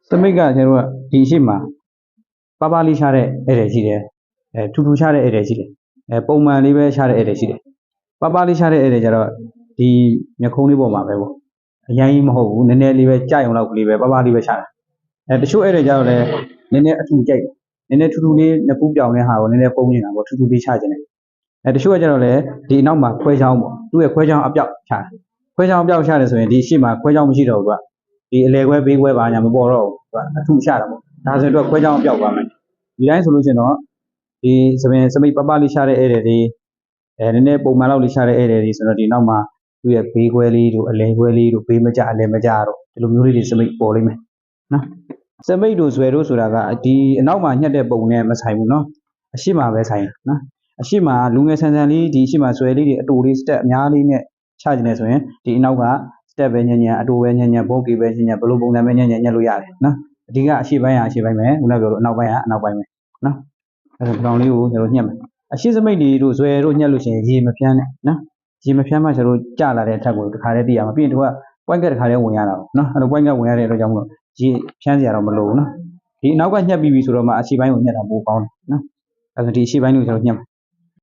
စမိတ်ကကျွန်တော်ကဒီရှိမှာပါပါလေးရှားတဲ့ဧည့်တယ်ရှိတယ်ထူထူရှားတဲ့ဧည့်တယ်ရှိတယ်ပုံမှန်လေးပဲရှားတဲ့ဧည့်တယ်ရှိတယ်ပါပါလေးရှားတဲ့ဧည့်တယ်ကြတော့ဒီမျက်ခုံးလေးပေါ်မှာပဲပေါ့အရင်ကြီးမဟုတ်ဘူးနည်းနည်းလေးပဲကြိုက်အောင်လောက်ကလေးပဲပါပါလေးပဲရှားတာတချို့ဧည့်တယ်ကြတော့လည်းနည်းနည်းအထူကြိုက်နည်းနည်းထူထူလေးနှစ်ခုပြောင်တဲ့ဟာကိုနည်းနည်းပုံနေတာပေါ့ထူထူလေးရှားခြင်းတယ်တချို့ကကြတော့လည်းဒီအနောက်မှာခွဲချောင်းပေါ့သူ့ရဲ့ခွဲချောင်းအပြောက်ရှားခွဲချောင်းအပြောက်ရှားတယ်ဆိုရင်ဒီရှေ့မှာခွဲချောင်းမရှိတော့ဘူးကဒီအလဲခွဲဘေးခွဲပါညာမပေါ်တော့ဘူးအထူရှားတာပေါ့ဒါဆိုတော့ခွဲချောင်းအပြောက်သွားမယ်ဒီတိုင်းဆိုလို့ရှိရင်တော့ဒီစမိတ်ပပလေးရှားတဲ့ဧည့်တယ်တွေနည်းနည်းပုံမှန်လောက်လေးရှားတဲ့ဧည့်တယ်တွေဆိုတော့ဒီနောက်မှာသူ့ရဲ့ဘေးခွဲလေးတို့အလဲခွဲလေးတို့ဘေးမကြအလဲမကြတော့ဒီလိုမျိုးလေးတွေစမိတ်ပေါ်လိမ့်မယ်နော်စမိတ်တို့ဇွဲတို့ဆိုတာကဒီအနောက်မှာညှက်တဲ့ပုံနဲ့မဆိုင်ဘူးနော်အရှိမပဲဆိုင်နော်အရှိမလူငယ်ဆန်ဆန်လေးဒီအရှိမဇွဲလေးတွေအတူလေးစတက်အများလေးနဲ့ချကျင်နေဆိုရင်ဒီအနောက်ကစတက်ပဲညံ့ညံ့အတူပဲညံ့ညံ့ဘော့ကေပဲညံ့ညံ့ဘလို့ပုံစံပဲညံ့ညံ့ညက်လို့ရတယ်နော်အဓိကအရှိပိုင်းကအရှိပိုင်းပဲခုနကပြောလို့အနောက်ပိုင်းကအနောက်ပိုင်းပဲနော်အဲ့ဒါတောင်လေးကိုကျွန်တော်ညှက်မယ်အရှိစမိတ်တွေတို့ဇွဲတို့ညှက်လို့ရှိရင်ရေမဖြန်းနဲ့နော်ရေမဖြန်းမှကျွန်တော်ကြလာတဲ့အထက်ကိုတခါတည်းတည်ရမှာပြီးရင်တို့ကပွိုင်းကက်တခါတည်းဝင်ရတာပေါ့နော်အဲ့လိုပွိုင်းကက်ဝင်ရတဲ့အတွက်ကြောင့်မလို့ရေဖြန်းစရာတော့မလိုဘူးနော်ဒီအနောက်ကညှက်ပြီးပြီဆိုတော့မှအရှိပိုင်းကိုညှက်တာပိုကောင်းတယ်နော်အဲ့ဒါဒီအရှိပိုင်းကိုကျွန်တော်ညှက်မယ်